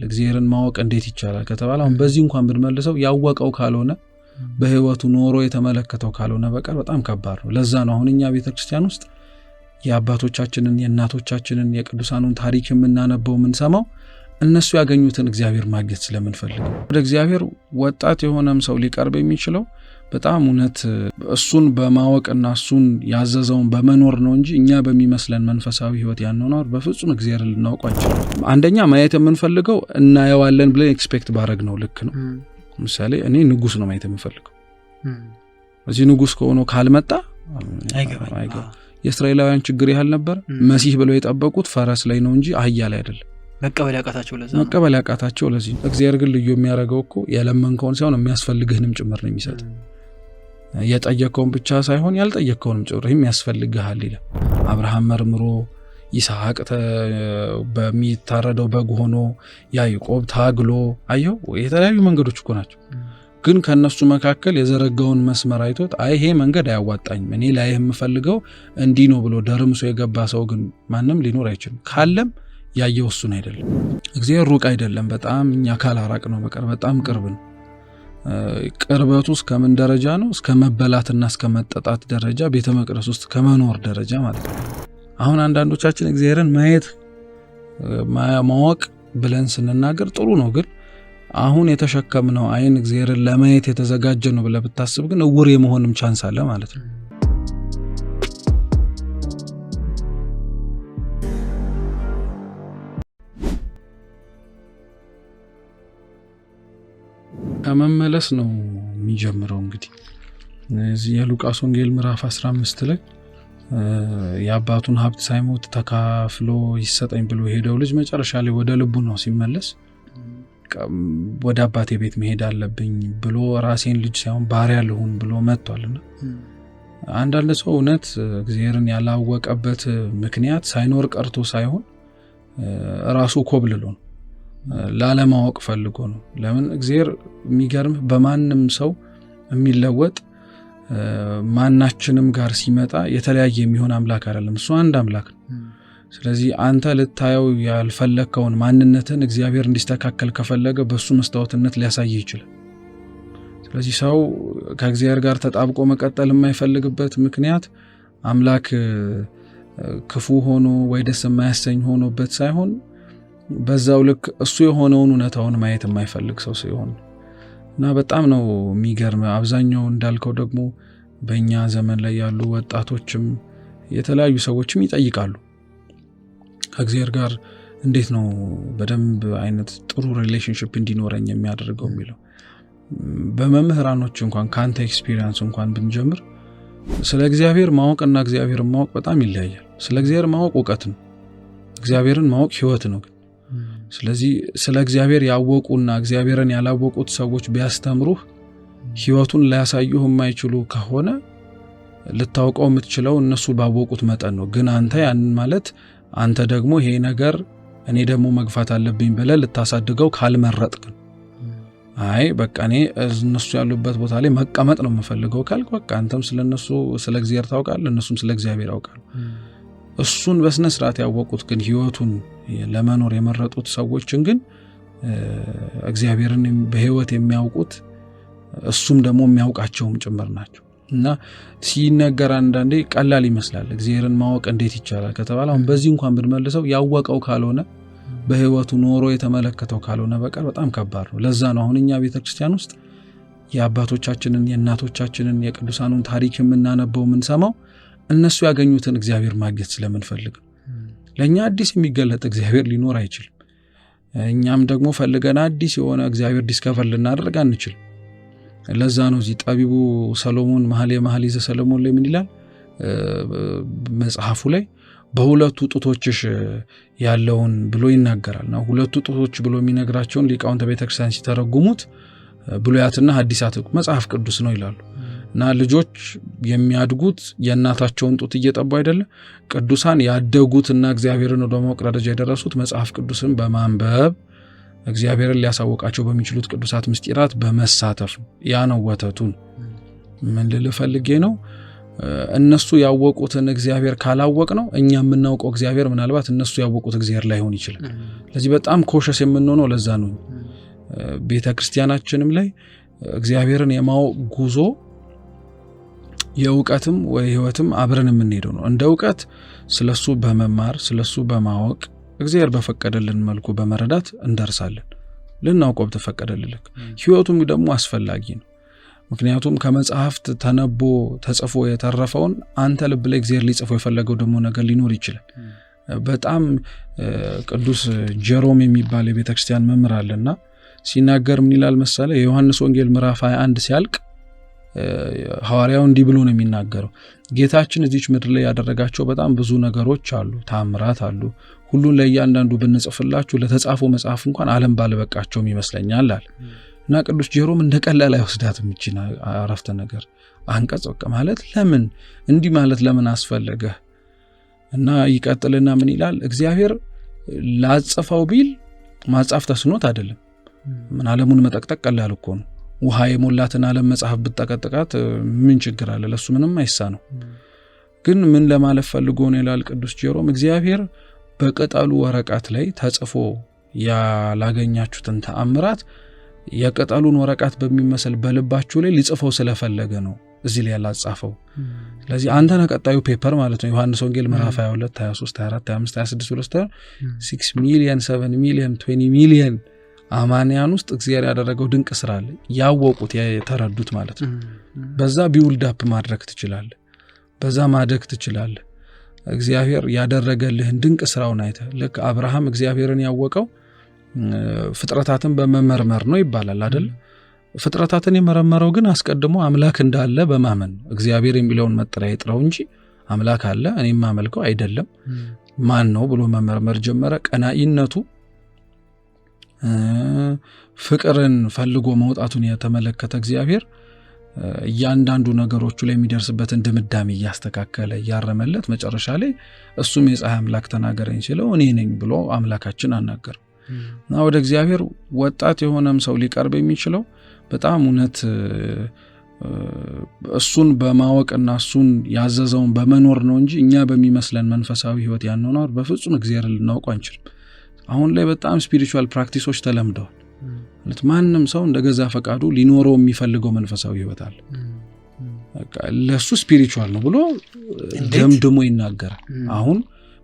እግዚአብሔርን ማወቅ እንዴት ይቻላል ከተባለ አሁን በዚህ እንኳን ብንመልሰው ያወቀው ካልሆነ በህይወቱ ኖሮ የተመለከተው ካልሆነ በቀር በጣም ከባድ ነው። ለዛ ነው አሁን እኛ ቤተክርስቲያን ውስጥ የአባቶቻችንን የእናቶቻችንን የቅዱሳኑን ታሪክ የምናነበው የምንሰማው እነሱ ያገኙትን እግዚአብሔር ማግኘት ስለምንፈልግ ወደ እግዚአብሔር ወጣት የሆነም ሰው ሊቀርብ የሚችለው በጣም እውነት እሱን በማወቅና እሱን ያዘዘውን በመኖር ነው እንጂ እኛ በሚመስለን መንፈሳዊ ህይወት ያንኖር በፍጹም እግዚአብሔርን ልናውቀው አንችልም። አንደኛ ማየት የምንፈልገው እናየዋለን ብለን ኤክስፔክት ባረግ ነው ልክ ነው። ምሳሌ እኔ ንጉስ ነው ማየት የምፈልገው እዚህ ንጉስ ከሆነ ካልመጣ አይገባ የእስራኤላውያን ችግር ያህል ነበር መሲህ ብለው የጠበቁት ፈረስ ላይ ነው እንጂ አህያ ላይ አይደለም። መቀበል ያቃታቸው ለዚህ እግዚአብሔር ግን ልዩ የሚያደርገው እኮ የለመንከውን ሳይሆን የሚያስፈልግህንም ጭምር ነው የሚሰጥ። የጠየቀውን ብቻ ሳይሆን ያልጠየቀውንም ጭምር የሚያስፈልግሃል ይላል። አብርሃም መርምሮ ይስሐቅ በሚታረደው በግ ሆኖ ያዕቆብ ታግሎ አየው የተለያዩ መንገዶች እኮ ናቸው። ግን ከነሱ መካከል የዘረጋውን መስመር አይቶት ይሄ መንገድ አያዋጣኝም እኔ ላይ የምፈልገው እንዲህ ነው ብሎ ደርምሶ የገባ ሰው ግን ማንም ሊኖር አይችልም። ካለም ያየው እሱን አይደለም። እግዚአብሔር ሩቅ አይደለም። በጣም እኛ ካላራቅ ነው በቀር በጣም ቅርብ ነው። ቅርበቱ እስከ ምን ደረጃ ነው? እስከ መበላትና እስከ መጠጣት ደረጃ ቤተ መቅደስ ውስጥ ከመኖር ደረጃ ማለት ነው። አሁን አንዳንዶቻችን እግዚአብሔርን ማወቅ ብለን ስንናገር ጥሩ ነው። ግን አሁን የተሸከምነው አይን እግዚአብሔርን ለማየት የተዘጋጀ ነው ብለህ ብታስብ ግን እውር የመሆንም ቻንስ አለ ማለት ነው። ከመመለስ ነው የሚጀምረው። እንግዲህ እዚህ የሉቃስ ወንጌል ምዕራፍ 15 ላይ የአባቱን ሀብት ሳይሞት ተካፍሎ ይሰጠኝ ብሎ ሄደው ልጅ መጨረሻ ላይ ወደ ልቡ ነው ሲመለስ ወደ አባቴ ቤት መሄድ አለብኝ ብሎ ራሴን ልጅ ሳይሆን ባሪያ ልሁን ብሎ መጥቷልና አንዳንድ ሰው እውነት እግዚአብሔርን ያላወቀበት ምክንያት ሳይኖር ቀርቶ ሳይሆን ራሱ ኮብልሎ ነው ላለማወቅ ፈልጎ ነው። ለምን እግዚአብሔር የሚገርም በማንም ሰው የሚለወጥ ማናችንም ጋር ሲመጣ የተለያየ የሚሆን አምላክ አይደለም። እሱ አንድ አምላክ ነው። ስለዚህ አንተ ልታየው ያልፈለከውን ማንነትን እግዚአብሔር እንዲስተካከል ከፈለገ በሱ መስታወትነት ሊያሳይ ይችላል። ስለዚህ ሰው ከእግዚአብሔር ጋር ተጣብቆ መቀጠል የማይፈልግበት ምክንያት አምላክ ክፉ ሆኖ ወይ ደስ የማያሰኝ ሆኖበት ሳይሆን በዛው ልክ እሱ የሆነውን እውነታውን ማየት የማይፈልግ ሰው ሲሆን እና በጣም ነው የሚገርም። አብዛኛው እንዳልከው ደግሞ በእኛ ዘመን ላይ ያሉ ወጣቶችም የተለያዩ ሰዎችም ይጠይቃሉ ከእግዚአብሔር ጋር እንዴት ነው በደንብ አይነት ጥሩ ሪሌሽንሺፕ እንዲኖረኝ የሚያደርገው የሚለው። በመምህራኖች እንኳን ካንተ ኤክስፒሪየንስ እንኳን ብንጀምር ስለ እግዚአብሔር ማወቅና እግዚአብሔርን ማወቅ በጣም ይለያያል። ስለ እግዚአብሔር ማወቅ እውቀት ነው፣ እግዚአብሔርን ማወቅ ህይወት ነው። ስለዚህ ስለ እግዚአብሔር ያወቁና እግዚአብሔርን ያላወቁት ሰዎች ቢያስተምሩህ ህይወቱን ሊያሳዩህ የማይችሉ ከሆነ ልታውቀው የምትችለው እነሱ ባወቁት መጠን ነው። ግን አንተ ያን ማለት አንተ ደግሞ ይሄ ነገር እኔ ደግሞ መግፋት አለብኝ ብለህ ልታሳድገው ካልመረጥክ በቃ እኔ እነሱ ያሉበት ቦታ ላይ መቀመጥ ነው የምፈልገው ካልክ በቃ አንተም ስለነሱ ስለ እግዚአብሔር ታውቃለህ፣ እነሱም ስለ እግዚአብሔር ያውቃሉ። እሱን በስነ ስርዓት ያወቁት ግን ህይወቱን ለመኖር የመረጡት ሰዎችን ግን እግዚአብሔርን በህይወት የሚያውቁት እሱም ደግሞ የሚያውቃቸውም ጭምር ናቸው። እና ሲነገር አንዳንዴ ቀላል ይመስላል እግዚአብሔርን ማወቅ እንዴት ይቻላል ከተባለ አሁን በዚህ እንኳን ብንመልሰው ያወቀው ካልሆነ በህይወቱ ኖሮ የተመለከተው ካልሆነ በቀር በጣም ከባድ ነው። ለዛ ነው አሁን እኛ ቤተክርስቲያን ውስጥ የአባቶቻችንን የእናቶቻችንን የቅዱሳኑን ታሪክ የምናነበው የምንሰማው እነሱ ያገኙትን እግዚአብሔር ማግኘት ስለምንፈልግ ነው። ለኛ አዲስ የሚገለጥ እግዚአብሔር ሊኖር አይችልም። እኛም ደግሞ ፈልገን አዲስ የሆነ እግዚአብሔር ዲስከቨር ልናደርግ አንችልም። ለዛ ነው እዚህ ጠቢቡ ሰሎሞን መኃልየ ዘሰሎሞን ላይ ምን ይላል መጽሐፉ ላይ በሁለቱ ጡቶችሽ ያለውን ብሎ ይናገራልና ሁለቱ ጡቶች ብሎ የሚነግራቸውን ሊቃውንተ ቤተክርስቲያን ሲተረጉሙት ብሉያትና ሐዲሳት መጽሐፍ ቅዱስ ነው ይላሉ። እና ልጆች የሚያድጉት የእናታቸውን ጡት እየጠቡ አይደለ? ቅዱሳን ያደጉትና እግዚአብሔርን ወደ ማወቅ ደረጃ የደረሱት መጽሐፍ ቅዱስን በማንበብ እግዚአብሔርን ሊያሳውቃቸው በሚችሉት ቅዱሳት ምስጢራት በመሳተፍ ያ ነው ወተቱን። ምን ልፈልጌ ነው እነሱ ያወቁትን እግዚአብሔር ካላወቅ ነው እኛ የምናውቀው እግዚአብሔር ምናልባት እነሱ ያወቁት እግዚአብሔር ላይሆን ይችላል። ስለዚህ በጣም ኮሸስ የምንሆነው ለዛ ነው። ቤተክርስቲያናችንም ላይ እግዚአብሔርን የማወቅ ጉዞ የእውቀትም ወይ ህይወትም አብረን የምንሄደው ነው። እንደ እውቀት ስለሱ በመማር ስለሱ በማወቅ እግዚአብሔር በፈቀደልን መልኩ በመረዳት እንደርሳለን። ልናውቀው በተፈቀደልን ህይወቱም ደግሞ አስፈላጊ ነው። ምክንያቱም ከመጽሐፍት ተነቦ ተጽፎ የተረፈውን አንተ ልብ ላይ እግዚአብሔር ሊጽፎ የፈለገው ደግሞ ነገር ሊኖር ይችላል። በጣም ቅዱስ ጀሮም የሚባል የቤተክርስቲያን መምህር አለና ሲናገር ምን ይላል መሰለ? የዮሐንስ ወንጌል ምዕራፍ 21 ሲያልቅ ሐዋርያው እንዲህ ብሎ ነው የሚናገረው። ጌታችን እዚች ምድር ላይ ያደረጋቸው በጣም ብዙ ነገሮች አሉ፣ ታምራት አሉ። ሁሉን ለእያንዳንዱ ብንጽፍላችሁ ለተጻፈው መጽሐፍ እንኳን ዓለም ባልበቃቸውም ይመስለኛል አለ እና ቅዱስ ጀሮም እንደቀላል አይወስዳትም ይችና አረፍተ ነገር አንቀጽ በቃ ማለት ለምን እንዲህ ማለት ለምን አስፈለገ? እና ይቀጥልና ምን ይላል? እግዚአብሔር ላጽፈው ቢል ማጻፍ ተስኖት አይደለም። ምን ዓለሙን መጠቅጠቅ ቀላል እኮ ነው። ውሃ የሞላትን ዓለም መጽሐፍ ብትጠቀጥቃት ምን ችግር አለ? ለሱ ምንም አይሳ ነው። ግን ምን ለማለት ፈልጎ ነው ይላል ቅዱስ ጀሮም? እግዚአብሔር በቅጠሉ ወረቀት ላይ ተጽፎ ያላገኛችሁትን ተአምራት የቅጠሉን ወረቀት በሚመስል በልባችሁ ላይ ሊጽፈው ስለፈለገ ነው እዚህ ላይ ያላጻፈው። ስለዚህ አንተ ነቀጣዩ ፔፐር ማለት ነው። ዮሐንስ ወንጌል ምዕራፍ 22 23 24 25 26 ብሎ 6 ሚሊዮን 7 ሚሊዮን 20 ሚሊዮን አማንያን ውስጥ እግዚአብሔር ያደረገው ድንቅ ስራ አለ። ያወቁት የተረዱት ማለት ነው። በዛ ቢውልድ አፕ ማድረግ ትችላለህ፣ በዛ ማደግ ትችላለህ። እግዚአብሔር ያደረገልህን ድንቅ ስራውን አይተህ ልክ አብርሃም እግዚአብሔርን ያወቀው ፍጥረታትን በመመርመር ነው ይባላል አይደል? ፍጥረታትን የመረመረው ግን አስቀድሞ አምላክ እንዳለ በማመን እግዚአብሔር የሚለውን መጠሪያ ይጥራው እንጂ አምላክ አለ እኔም ማመልከው አይደለም ማን ነው ብሎ መመርመር ጀመረ። ቀናኢነቱ ፍቅርን ፈልጎ መውጣቱን የተመለከተ እግዚአብሔር እያንዳንዱ ነገሮቹ ላይ የሚደርስበትን ድምዳሜ እያስተካከለ ያረመለት መጨረሻ ላይ እሱም የፀሐይ አምላክ ተናገረኝ ሲለው እኔ ነኝ ብሎ አምላካችን አናገረው። እና ወደ እግዚአብሔር ወጣት የሆነም ሰው ሊቀርብ የሚችለው በጣም እውነት እሱን በማወቅና እሱን ያዘዘውን በመኖር ነው እንጂ እኛ በሚመስለን መንፈሳዊ ህይወት ያንኖር በፍጹም እግዚአብሔርን ልናውቀው አንችልም። አሁን ላይ በጣም ስፒሪቹዋል ፕራክቲሶች ተለምደዋል። ማለት ማንም ሰው እንደገዛ ፈቃዱ ሊኖረው የሚፈልገው መንፈሳዊ ህይወት አለ። በቃ ለሱ ስፒሪቹዋል ነው ብሎ ደምድሞ ይናገራል። አሁን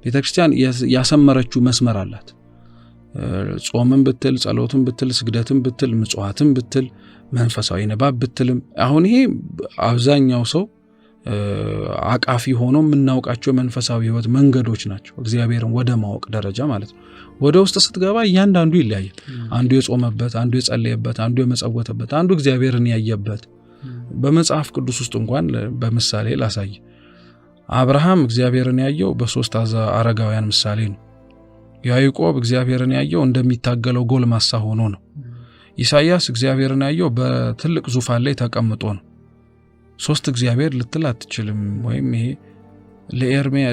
ቤተክርስቲያን ያሰመረችው መስመር አላት። ጾምን ብትል፣ ጸሎትን ብትል፣ ስግደትን ብትል፣ ምጽዋትን ብትል፣ መንፈሳዊ ንባብ ብትልም አሁን ይሄ አብዛኛው ሰው አቃፊ ሆኖ የምናውቃቸው መንፈሳዊ ህይወት መንገዶች ናቸው። እግዚአብሔርን ወደ ማወቅ ደረጃ ማለት ነው። ወደ ውስጥ ስትገባ እያንዳንዱ ይለያያል። አንዱ የጾመበት፣ አንዱ የጸለየበት፣ አንዱ የመጸወተበት፣ አንዱ እግዚአብሔርን ያየበት። በመጽሐፍ ቅዱስ ውስጥ እንኳን በምሳሌ ላሳይ። አብርሃም እግዚአብሔርን ያየው በሶስት አረጋውያን ምሳሌ ነው። ያዕቆብ እግዚአብሔርን ያየው እንደሚታገለው ጎልማሳ ሆኖ ነው። ኢሳይያስ እግዚአብሔርን ያየው በትልቅ ዙፋን ላይ ተቀምጦ ነው። ሶስት እግዚአብሔር ልትል አትችልም። ወይም ይሄ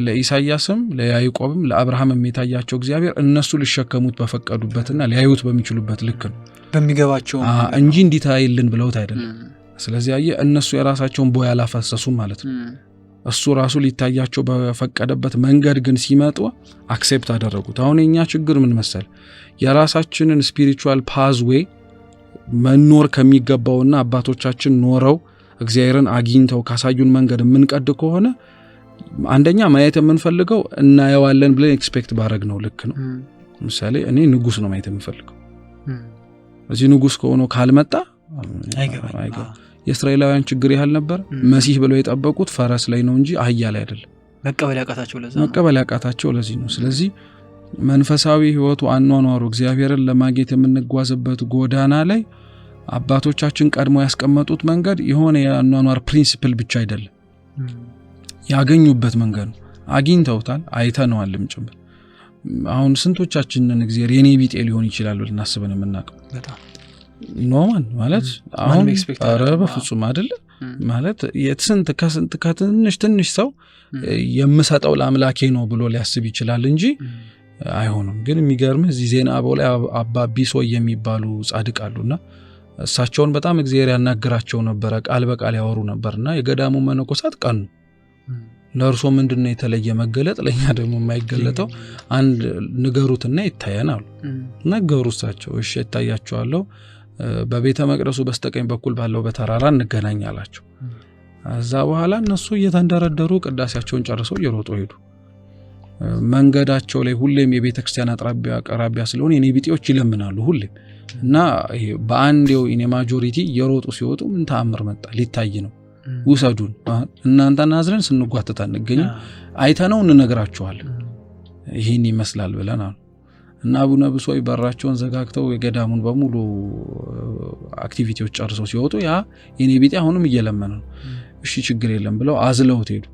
ለኢሳይያስም ለያዕቆብም ለአብርሃምም የታያቸው እግዚአብሔር እነሱ ሊሸከሙት በፈቀዱበትና ሊያዩት በሚችሉበት ልክ ነው በሚገባቸው እንጂ እንዲታይልን ብለውት አይደለም። ስለዚህ አየ እነሱ የራሳቸውን ቦይ አላፈሰሱም ማለት ነው። እሱ ራሱ ሊታያቸው በፈቀደበት መንገድ ግን ሲመጡ አክሴፕት አደረጉት። አሁን የኛ ችግር ምን መሰል? የራሳችንን ስፒሪቹዋል ፓዝዌይ መኖር ከሚገባውና አባቶቻችን ኖረው እግዚአብሔርን አግኝተው ካሳዩን መንገድ የምንቀድ ከሆነ አንደኛ ማየት የምንፈልገው እናየዋለን ብለን ኤክስፔክት ባረግ ነው ልክ ነው። ምሳሌ እኔ ንጉስ ነው ማየት የምፈልገው። እዚህ ንጉስ ከሆነ ካልመጣ አይገባ። የእስራኤላውያን ችግር ያህል ነበር። መሲህ ብለው የጠበቁት ፈረስ ላይ ነው እንጂ አህያ ላይ አይደለም። መቀበል ያቃታቸው ለዚህ ነው። ስለዚህ መንፈሳዊ ህይወቱ አኗኗሩ እግዚአብሔርን ለማግኘት የምንጓዝበት ጎዳና ላይ አባቶቻችን ቀድሞ ያስቀመጡት መንገድ የሆነ የአኗኗር ፕሪንሲፕል ብቻ አይደለም፣ ያገኙበት መንገድ ነው። አግኝተውታል፣ አይተነዋልም ጭምር። አሁን ስንቶቻችንን እግዚአብሔር የኔ ቢጤ ሊሆን ይችላል ብለን እናስበን የምናውቀው ኖማን ማለት አሁን ኧረ በፍጹም አይደለም ማለት ከስንት ከትንሽ ሰው የምሰጠው ለአምላኬ ነው ብሎ ሊያስብ ይችላል እንጂ አይሆንም። ግን የሚገርምህ እዚህ ዜና አበው ላይ አባ ቢሶይ የሚባሉ ጻድቅ አሉና እሳቸውን በጣም እግዚአብሔር ያናገራቸው ነበረ፣ ቃል በቃል ያወሩ ነበርና የገዳሙ መነኮሳት ቀኑ ለእርሶ ምንድነው የተለየ መገለጥ ለኛ ደግሞ የማይገለጠው አንድ ንገሩትና ይታየናል ነገሩሳቸው እሺ ይታያቸዋለሁ በቤተ መቅደሱ በስተቀኝ በኩል ባለው በተራራ እንገናኛላችሁ አዛ በኋላ እነሱ እየተንደረደሩ ቅዳሴያቸውን ጨርሰው እየሮጡ ሄዱ መንገዳቸው ላይ ሁሌም የቤተክርስቲያን አቅራቢያ ስለሆነ የኔ ቢጤዎች ይለምናሉ ሁሌም እና በአንዴው ኢኔ ማጆሪቲ የሮጡ ሲወጡ ምን ተአምር መጣ ሊታይ ነው ውሰዱን እናንተና አዝረን ስንጓተታ እንገኝ አይተነው እንነግራቸዋለን ይሄን ይመስላል ብለናል እና አቡነ ብሶይ በራቸውን ዘጋግተው የገዳሙን በሙሉ አክቲቪቲዎች ጨርሰው ሲወጡ ያ የኔ ቢጤ አሁንም እየለመነ ነው እሺ ችግር የለም ብለው አዝለውት ሄዱ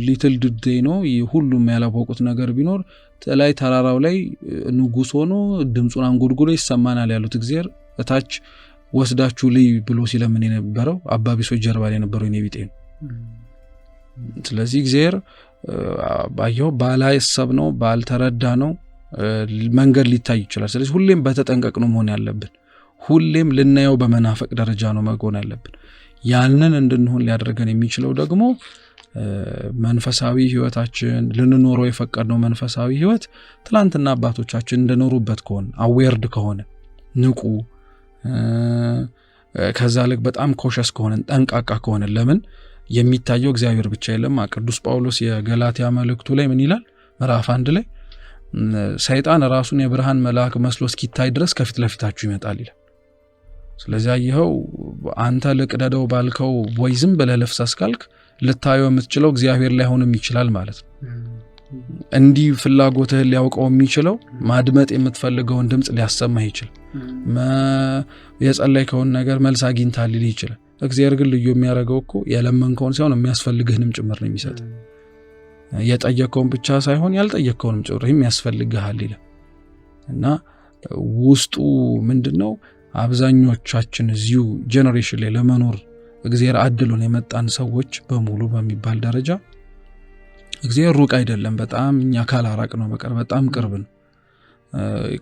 ሊትል ድዴ ነው ሁሉም ያላወቁት ነገር ቢኖር ተላይ ተራራው ላይ ንጉስ ሆኖ ድምጹን አንጎድጎሎ ይሰማናል ያሉት እግዚአብሔር እታች ወስዳችሁ ልይ ብሎ ሲለምን የነበረው አባ ብሶይ ጀርባ ላይ የነበረው የኔ ቢጤ ነው ስለዚህ እግዚአብሔር ባየው ባላይሰብ ነው ባልተረዳ ነው መንገድ ሊታይ ይችላል ስለዚህ ሁሌም በተጠንቀቅ ነው መሆን ያለብን ሁሌም ልናየው በመናፈቅ ደረጃ ነው መጎን ያለብን ያንን እንድንሆን ሊያደርገን የሚችለው ደግሞ መንፈሳዊ ህይወታችን ልንኖረው የፈቀድነው መንፈሳዊ ህይወት ትላንትና አባቶቻችን እንደኖሩበት ከሆነ አዌርድ ከሆነ ንቁ ከዛ ልክ በጣም ኮሸስ ከሆነ ጠንቃቃ ከሆነ ለምን የሚታየው እግዚአብሔር ብቻ የለም ቅዱስ ጳውሎስ የገላትያ መልእክቱ ላይ ምን ይላል ምዕራፍ 1 ላይ ሰይጣን ራሱን የብርሃን መልአክ መስሎ እስኪታይ ድረስ ከፊት ለፊታችሁ ይመጣል ይላል ስለዚህ አይኸው አንተ ለቅደደው ባልከው ወይ ዝም ብለህ ለፍሰስ ካልክ ልታየው የምትችለው እግዚአብሔር ላይ ሆኖም ይችላል ማለት ነው እንዲ ፍላጎትህን ሊያውቀው የሚችለው ማድመጥ የምትፈልገውን ድምጽ ሊያሰማህ ይችላል የጸለይከውን ነገር መልስ አግኝታል ሊል ይችላል እግዚአብሔር ግን ልዩ የሚያረጋው እኮ የለመንከውን ሳይሆን የሚያስፈልግህንም ጭምር ነው የሚሰጥ የጠየቀውን ብቻ ሳይሆን ያልጠየቀውንም ጭምር የሚያስፈልግሃል ይላል እና ውስጡ ምንድነው አብዛኞቻችን እዚሁ ጄነሬሽን ላይ ለመኖር እግዚአብሔር አድሎን የመጣን ሰዎች በሙሉ በሚባል ደረጃ እግዚአብሔር ሩቅ አይደለም በጣም እኛ ካላራቅ ነው በቀር በጣም ቅርብ ነው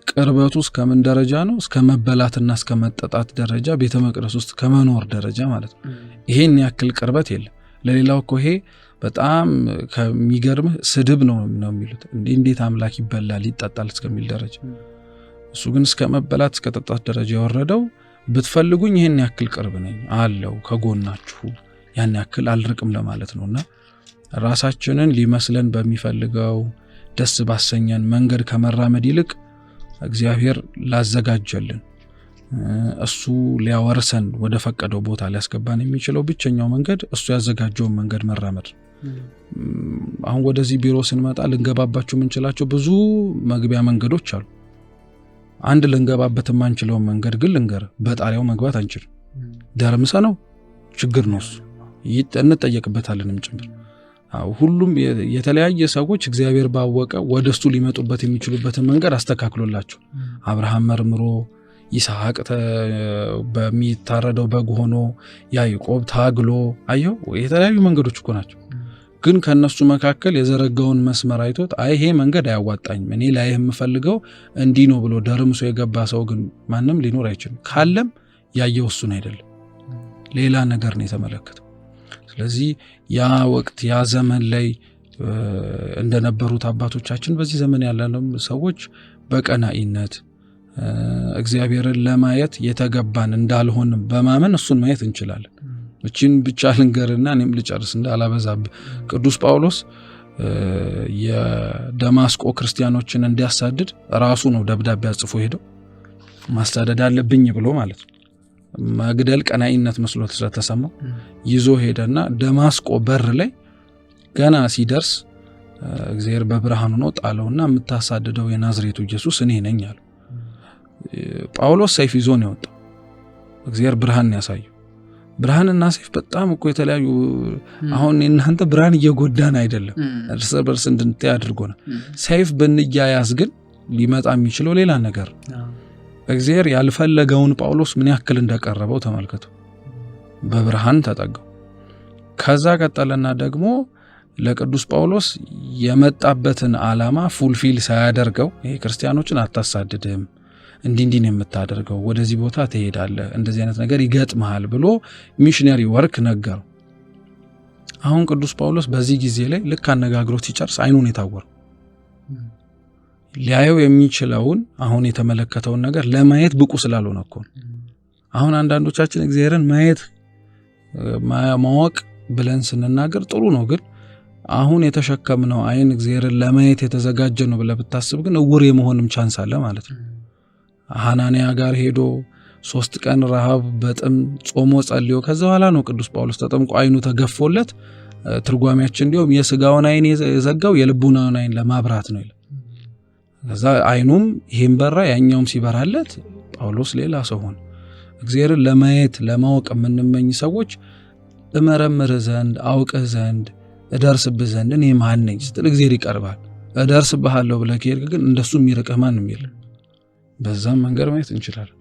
ቅርበቱ እስከ ምን ደረጃ ነው እስከ መበላትና እስከ መጠጣት ደረጃ ቤተ መቅደስ ውስጥ ከመኖር ደረጃ ማለት ነው ይሄን ያክል ቅርበት የለም ለሌላው እኮ ይሄ በጣም ከሚገርም ስድብ ነው የሚሉት እንዴት አምላክ ይበላል ይጣጣል እስከሚል ደረጃ እሱ ግን እስከ መበላት እስከ ተጣጣት ደረጃ ያወረደው ብትፈልጉኝ ይሄን ያክል ቅርብ ነኝ አለው ከጎናችሁ ያን ያክል አልርቅም ለማለት ነውና ራሳችንን ሊመስለን በሚፈልገው ደስ ባሰኘን መንገድ ከመራመድ ይልቅ እግዚአብሔር ላዘጋጀልን እሱ ሊያወርሰን ወደ ፈቀደው ቦታ ሊያስገባን የሚችለው ብቸኛው መንገድ እሱ ያዘጋጀው መንገድ መራመድ አሁን ወደዚህ ቢሮ ስንመጣ ልንገባባቸው ምንችላቸው ብዙ መግቢያ መንገዶች አሉ አንድ ልንገባበት ማንችለው መንገድ ግን ልንገር በጣሪያው መግባት አንችል ደርምሰ ነው ችግር ነው እንጠየቅበታለንም ጭምር ሁሉም የተለያየ ሰዎች እግዚአብሔር ባወቀ ወደሱ ሊመጡበት የሚችሉበትን መንገድ አስተካክሎላቸው አብርሃም መርምሮ ይስሐቅ በሚታረደው በግ ሆኖ ያዕቆብ ታግሎ አየው የተለያዩ መንገዶች እኮ ናቸው ግን ከነሱ መካከል የዘረጋውን መስመር አይቶት ይሄ መንገድ አያዋጣኝም እኔ ላይ የምፈልገው እንዲ ነው ብሎ ደርምሶ የገባ ሰው ግን ማንንም ሊኖር አይችልም ካለም ያየው እሱን አይደለም ሌላ ነገር ነው የተመለከተው ስለዚህ ያ ወቅት ያ ዘመን ላይ እንደነበሩት አባቶቻችን በዚህ ዘመን ያለነው ሰዎች በቀናኢነት እግዚአብሔርን ለማየት የተገባን እንዳልሆንም በማመን እሱን ማየት እንችላለን እቺን ብቻ ልንገርና እኔም ልጨርስ እንዳላበዛብ ቅዱስ ጳውሎስ የደማስቆ ክርስቲያኖችን እንዲያሳድድ ራሱ ነው ደብዳቤ አጽፎ ሄደው ማስተዳደር አለብኝ ብሎ ማለት ነው መግደል ቀናኢነት መስሎት ስለተሰማው ይዞ ሄደና ደማስቆ በር ላይ ገና ሲደርስ እግዚአብሔር በብርሃኑ ነው ጣለውና የምታሳድደው የናዝሬቱ ኢየሱስ እኔ ነኝ አለ ጳውሎስ ሰይፍ ይዞ ነው የወጣው እግዚአብሔር ብርሃን ያሳየው ብርሃንና ሰይፍ በጣም እኮ የተለያዩ አሁን እናንተ ብርሃን እየጎዳን አይደለም እርስ በርስ እንድንታይ አድርጎናል ሰይፍ በንያያዝ ግን ሊመጣ የሚችለው ሌላ ነገር እግዚአብሔር ያልፈለገውን ጳውሎስ ምን ያክል እንደቀረበው ተመልከቱ በብርሃን ተጠጋው ከዛ ቀጠለና ደግሞ ለቅዱስ ጳውሎስ የመጣበትን ዓላማ ፉልፊል ሳያደርገው ይሄ ክርስቲያኖችን አታሳድድም እንዲህ ነው የምታደርገው ወደዚህ ቦታ ትሄዳለህ እንደዚህ አይነት ነገር ይገጥምሃል ብሎ ሚሽነሪ ወርክ ነገረው አሁን ቅዱስ ጳውሎስ በዚህ ጊዜ ላይ ልክ አነጋግሮት ሲጨርስ አይኑን የታወረው ሊያየው የሚችለውን አሁን የተመለከተውን ነገር ለማየት ብቁ ስላልሆነ እኮ። አሁን አንዳንዶቻችን እግዚአብሔርን ማየት ማወቅ ብለን ስንናገር ጥሩ ነው፣ ግን አሁን የተሸከምነው አይን እግዚአብሔርን ለማየት የተዘጋጀ ነው ብለህ ብታስብ ግን እውር የመሆንም ቻንስ አለ ማለት ነው። ሐናንያ ጋር ሄዶ 3 ቀን ረሃብ በጥም ጾሞ ጸልዮ ከዛ በኋላ ነው ቅዱስ ጳውሎስ ተጠምቆ አይኑ ተገፎለት። ትርጓሜያችን እንዲሁም የሥጋውን አይን የዘጋው የልቡናውን አይን ለማብራት ነው ይላል። ከዛ አይኑም ይሄን በራ ያኛውም ሲበራለት ጳውሎስ ሌላ ሰው ሆነ። እግዚአብሔርን ለማየት ለማወቅ የምንመኝ ሰዎች እመረምርህ ዘንድ አውቅህ ዘንድ እደርስብህ ዘንድ እኔ ማን ነኝ ስትል እግዚአብሔር ይቀርባል። እደርስብሃለሁ ብለህ ከሄድክ ግን እንደሱ የሚርቅህ ማንም የለም። በዛም መንገድ ማየት እንችላለን።